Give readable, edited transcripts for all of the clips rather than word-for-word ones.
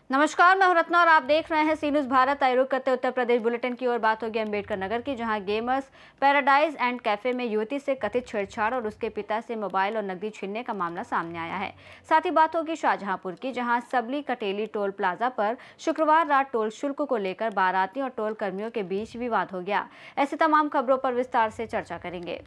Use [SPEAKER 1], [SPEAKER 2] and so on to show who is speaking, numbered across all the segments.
[SPEAKER 1] नमस्कार, मैं हूं रत्ना और आप देख रहे हैं सी न्यूज़ भारत। आयोग करते उत्तर प्रदेश बुलेटिन की ओर बात होगी अम्बेडकर नगर की, जहां गेमर्स पैराडाइज एंड कैफे में युवती से कथित छेड़छाड़ और उसके पिता से मोबाइल और नकदी छीनने का मामला सामने आया है। साथ ही बात होगी शाहजहांपुर की, जहां सबली कटेली टोल प्लाजा पर शुक्रवार रात टोल शुल्क को लेकर बारातियों और टोल कर्मियों के बीच विवाद हो गया। ऐसी तमाम खबरों पर विस्तार से चर्चा करेंगे।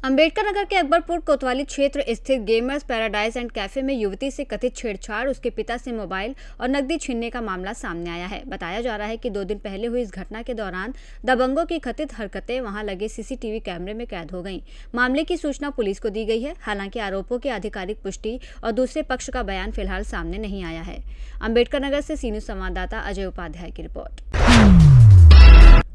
[SPEAKER 1] अम्बेडकर नगर के अकबरपुर कोतवाली क्षेत्र स्थित गेमर्स पैराडाइज एंड कैफे में युवती से कथित छेड़छाड़, उसके पिता से मोबाइल और नकदी छीनने का मामला सामने आया है। बताया जा रहा है कि 2 दिन पहले हुई इस घटना के दौरान दबंगों की कथित हरकतें वहां लगे सीसीटीवी कैमरे में कैद हो गईं। मामले की सूचना पुलिस को दी गई है। हालांकि आरोपों की आधिकारिक पुष्टि और दूसरे पक्ष का बयान फिलहाल सामने नहीं आया है। अम्बेडकर नगर से सी न्यूज़ संवाददाता अजय उपाध्याय की रिपोर्ट।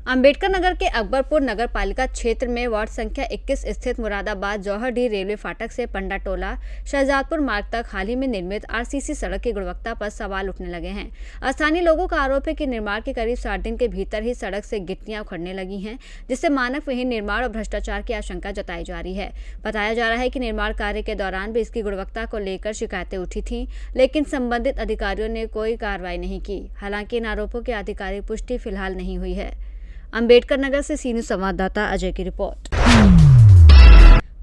[SPEAKER 1] अम्बेडकर नगर के अकबरपुर नगर पालिका क्षेत्र में वार्ड संख्या 21 स्थित मुरादाबाद जौहरडीह रेलवे फाटक से पंडा टोला शहजादपुर मार्ग तक हाल ही में निर्मित आरसीसी सड़क की गुणवत्ता पर सवाल उठने लगे हैं। स्थानीय लोगों का आरोप है कि निर्माण के करीब 60 दिन के भीतर ही सड़क से गिट्टियां उखड़ने लगी हैं, जिससे मानक विहीन निर्माण और भ्रष्टाचार की आशंका जताई जा रही है। बताया जा रहा है कि निर्माण कार्य के दौरान भी इसकी गुणवत्ता को लेकर शिकायतें उठी थीं, लेकिन संबंधित अधिकारियों ने कोई कार्रवाई नहीं की। हालांकि इन आरोपों की आधिकारिक पुष्टि फिलहाल नहीं हुई है। अम्बेडकर नगर से सी न्यूज़ संवाददाता अजय की रिपोर्ट।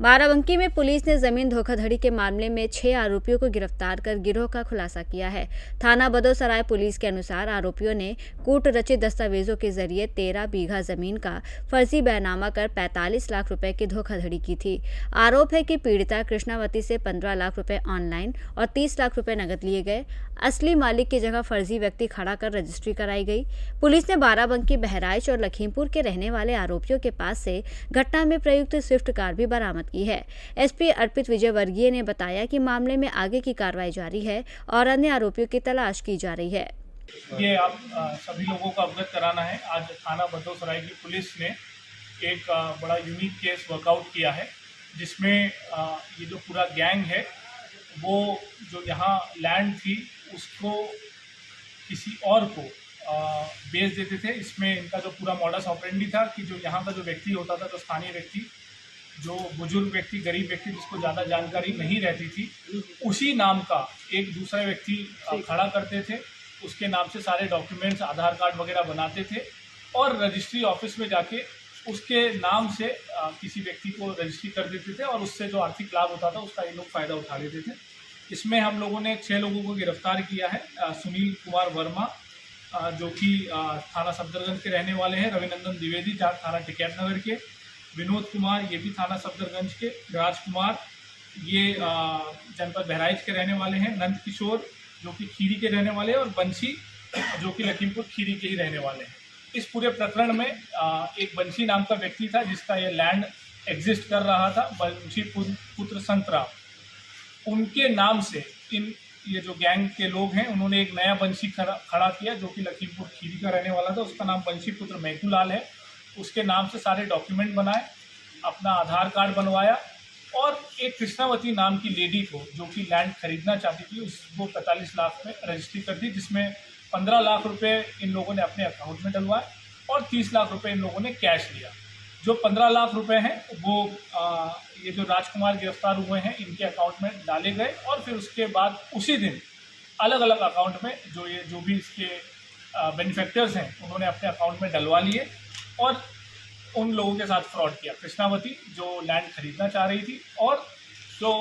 [SPEAKER 1] बाराबंकी में पुलिस ने जमीन धोखाधड़ी के मामले में 6 आरोपियों को गिरफ्तार कर गिरोह का खुलासा किया है। थाना बदोसराय पुलिस के अनुसार आरोपियों ने कूट रचित दस्तावेजों के जरिए 13 बीघा जमीन का फर्जी बैनामा कर 45 लाख रुपए की धोखाधड़ी की थी। आरोप है कि पीड़िता कृष्णावती से 15 लाख रुपए ऑनलाइन और 30 लाख रुपए नकद लिए गए। असली मालिक की जगह फर्जी व्यक्ति खड़ा कर रजिस्ट्री कराई गई। पुलिस ने बाराबंकी, बहराइच और लखीमपुर के रहने वाले आरोपियों के पास से घटना में प्रयुक्त स्विफ्ट कार भी बरामद की है। एसपी अर्पित विजयवर्गीय ने बताया कि मामले में आगे की कार्रवाई जारी है और अन्य आरोपियों की तलाश की जा रही है।
[SPEAKER 2] ये आप सभी लोगों को अवगत कराना है। आज थाना बदोसराय की पुलिस ने एक बड़ा यूनिक केस वर्कआउट किया है, जिसमें ये जो पूरा गैंग है वो जो यहाँ लैंड थी उसको किसी और को बेच देते थे। इसमें इनका जो पूरा मॉडस ऑपरेंडी था कि जो यहाँ का जो व्यक्ति होता था, जो स्थानीय व्यक्ति, जो बुजुर्ग व्यक्ति, गरीब व्यक्ति जिसको ज़्यादा जानकारी नहीं रहती थी, उसी नाम का एक दूसरा व्यक्ति खड़ा करते थे। उसके नाम से सारे डॉक्यूमेंट्स, आधार कार्ड वगैरह बनाते थे और रजिस्ट्री ऑफिस में जाके उसके नाम से किसी व्यक्ति को रजिस्ट्री कर देते थे और उससे जो आर्थिक लाभ होता था उसका ये लोग फ़ायदा उठा लेते थे। इसमें हम लोगों ने 6 लोगों को गिरफ्तार किया है। सुनील कुमार वर्मा जो कि थाना सफदरगंज के रहने वाले हैं, रविनंदन द्विवेदी थाना टिकैतनगर के, विनोद कुमार ये भी थाना सफदरगंज के, राजकुमार ये जनपद बहराइच के रहने वाले हैं, नंद किशोर जो कि खीरी के रहने वाले हैं और बंसी जो कि लखीमपुर खीरी के ही रहने वाले हैं। इस पूरे प्रकरण में एक बंसी नाम का व्यक्ति था जिसका ये लैंड एग्जिस्ट कर रहा था, बंसी पुत्र संतराम। उनके नाम से ये जो गैंग के लोग हैं उन्होंने एक नया बंसी खड़ा किया जो कि लखीमपुर खीरी का रहने वाला था। उसका नाम बंसी पुत्र मैकूलाल है। उसके नाम से सारे डॉक्यूमेंट बनाए, अपना आधार कार्ड बनवाया और एक कृष्णावती नाम की लेडी को जो कि लैंड खरीदना चाहती थी उसको 45 लाख में रजिस्ट्री कर दी, जिसमें 15 लाख रुपए इन लोगों ने अपने अकाउंट में डलवाए और 30 लाख रुपए इन लोगों ने कैश लिया। जो 15 लाख रुपए हैं वो ये जो राजकुमार गिरफ्तार हुए हैं इनके अकाउंट में डाले गए और फिर उसके बाद उसी दिन अलग अलग अकाउंट में जो भी इसके बेनिफिशियर्स हैं उन्होंने अपने अकाउंट में डलवा लिए और उन लोगों के साथ फ्रॉड किया। कृष्णावती जो लैंड खरीदना चाह रही थी और जो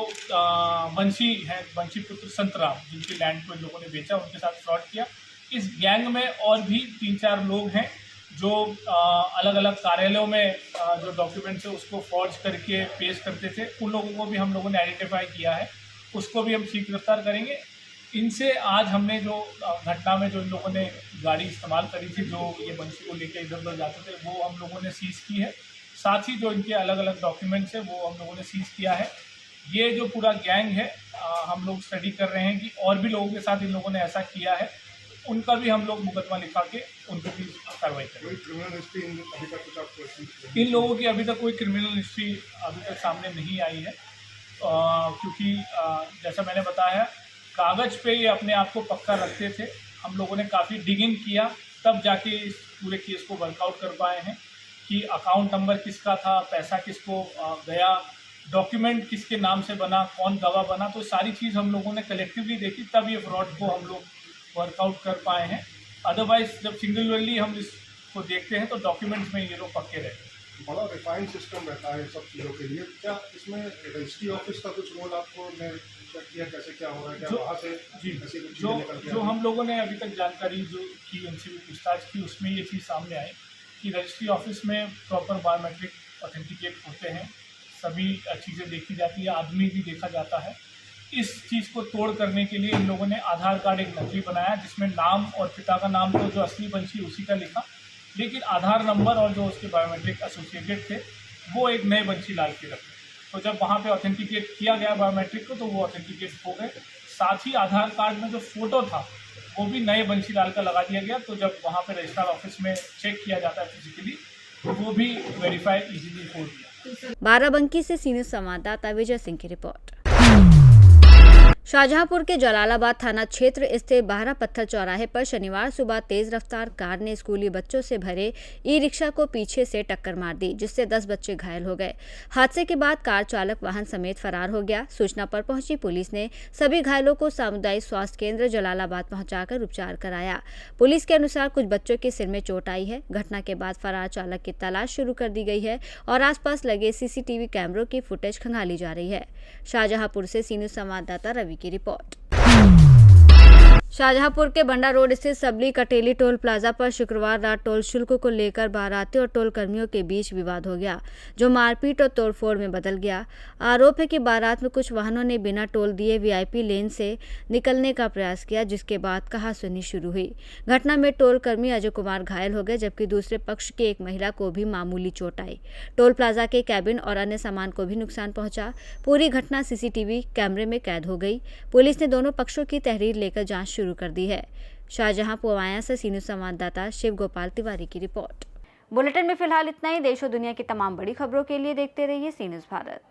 [SPEAKER 2] बंसी है, बंसी पुत्र संतराम जिनकी लैंड को इन लोगों ने बेचा, उनके साथ फ्रॉड किया। इस गैंग में और भी 3-4 लोग हैं जो अलग अलग कार्यालयों में जो डॉक्यूमेंट्स है उसको फॉर्ज करके पेश करते थे। उन लोगों को भी हम लोगों ने आइडेंटिफाई किया है, उसको भी हम शीघ्र गिरफ्तार करेंगे। इनसे आज हमने जो घटना में जो इन लोगों ने गाड़ी इस्तेमाल करी थी, जो ये बंसी को लेकर इधर उधर जाते थे, वो हम लोगों ने सीज़ की है। साथ ही जो इनके अलग अलग डॉक्यूमेंट्स है वो हम लोगों ने सीज़ किया है। ये जो पूरा गैंग है हम लोग स्टडी कर रहे हैं कि और भी लोगों के साथ इन लोगों ने ऐसा किया है, उनका भी हम लोग मुकदमा लिखा के उनको भी कार्रवाई करेंगे। इन लोगों की अभी तक कोई क्रिमिनल हिस्ट्री अभी तक सामने नहीं आई है, क्योंकि जैसा मैंने बताया कागज़ पे ये अपने आप को पक्का रखते थे। हम लोगों ने काफ़ी डिगिंग किया तब जाके इस पूरे केस को वर्कआउट कर पाए हैं कि अकाउंट नंबर किसका था, पैसा किसको गया, डॉक्यूमेंट किसके नाम से बना, कौन गवाह बना, तो सारी चीज़ हम लोगों ने कलेक्टिवली देखी, तब ये फ्रॉड को हम लोग वर्कआउट कर पाए हैं। अदरवाइज जब सिंगुलरली हम इसको देखते हैं तो डॉक्यूमेंट्स में ये लोग पक्के रहते हैं।
[SPEAKER 3] बड़ा रिफाइंड सिस्टम रहता है सब चीज़ों के लिए। क्या इसमें रजिस्ट्री ऑफिस का कुछ रोल आपको ने चेक किया, कैसे क्या हो रहा है, क्या वहाँ से
[SPEAKER 2] जी
[SPEAKER 3] ऐसी कुछ
[SPEAKER 2] जो
[SPEAKER 3] चीज़ें निकल के
[SPEAKER 2] जो
[SPEAKER 3] आई?
[SPEAKER 2] हम लोगों ने अभी तक जानकारी जो की, उनसे भी पूछताछ की, उसमें ये चीज़ सामने आई कि रजिस्ट्री ऑफिस में प्रॉपर बायोमेट्रिक ऑथेंटिकेट होते हैं, सभी चीज़ें देखी जाती है, आदमी भी देखा जाता है। इस चीज़ को तोड़ करने के लिए इन लोगों ने आधार कार्ड एक नकली बनाया, जिसमें नाम और पिता का नाम तो जो असली बंशी उसी का लिखा, लेकिन आधार नंबर और जो उसके बायोमेट्रिक एसोसिएटेड थे वो एक नए बंशी लाल के रखे। तो जब वहाँ पे ऑथेंटिकेट किया गया बायोमेट्रिक को तो वो ऑथेंटिकेट हो गए। साथ ही आधार कार्ड में जो फ़ोटो था वो भी नए बंशी लाल का लगा दिया गया। तो जब वहाँ पे रजिस्ट्रार ऑफिस में चेक किया जाता है फिजिकली तो वो भी वेरीफाई इजीली हो गया।
[SPEAKER 1] बाराबंकी से सीनियर संवाददाता विजय सिंह की रिपोर्ट। शाहजहांपुर के जलालाबाद थाना क्षेत्र स्थित 12 पत्थर चौराहे पर शनिवार सुबह तेज रफ्तार कार ने स्कूली बच्चों से भरे ई रिक्शा को पीछे से टक्कर मार दी, जिससे 10 बच्चे घायल हो गए। हादसे के बाद कार चालक वाहन समेत फरार हो गया। सूचना पर पहुंची पुलिस ने सभी घायलों को सामुदायिक स्वास्थ्य केंद्र जलालाबाद पहुंचाकर उपचार कराया। पुलिस के अनुसार कुछ बच्चों के सिर में चोट आई है। घटना के बाद फरार चालक की तलाश शुरू कर दी गई है और आसपास लगे सीसीटीवी कैमरों की फुटेज खंगाली जा रही है। शाहजहांपुर से सीनियर संवाददाता रवि की रिपोर्ट। शाहजहांपुर के बंडा रोड स्थित सबली कटेली टोल प्लाजा पर शुक्रवार रात टोल शुल्क को लेकर बाराती और टोल कर्मियों के बीच विवाद हो गया, जो मारपीट और तोड़फोड़ में बदल गया। आरोप है कि बारात में कुछ वाहनों ने बिना टोल दिए वीआईपी लेन से निकलने का प्रयास किया, जिसके बाद कहासुनी शुरू हुई। घटना में टोल कर्मी अजय कुमार घायल हो गए, जबकि दूसरे पक्ष की एक महिला को भी मामूली चोट आई। टोल प्लाजा के कैबिन और अन्य सामान को भी नुकसान पहुंचा। पूरी घटना सीसीटीवी कैमरे में कैद हो गई। पुलिस ने दोनों पक्षों की तहरीर लेकर जांच शुरू कर दी है। शाहजहांपुर से सीनियर संवाददाता शिव गोपाल तिवारी की रिपोर्ट। बुलेटिन में फिलहाल इतना ही। देश और दुनिया की तमाम बड़ी खबरों के लिए देखते रहिए सी न्यूज़ भारत।